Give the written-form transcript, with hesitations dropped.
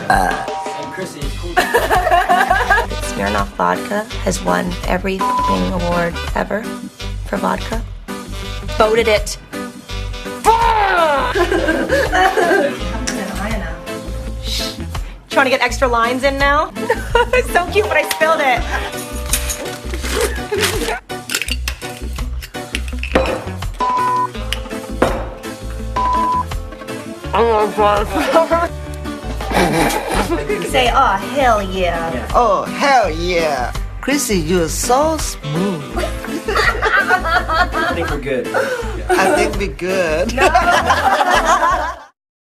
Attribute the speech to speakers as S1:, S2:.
S1: And Chrissy, cool.
S2: Smirnoff vodka has won every f***ing award ever for vodka. Voted it. Trying to get extra lines in now? It's so cute, but I spilled it. Say, oh, hell yeah.
S3: Oh, hell yeah. Chrissy, you're so smooth.
S1: I think we're good.
S3: I think we're good.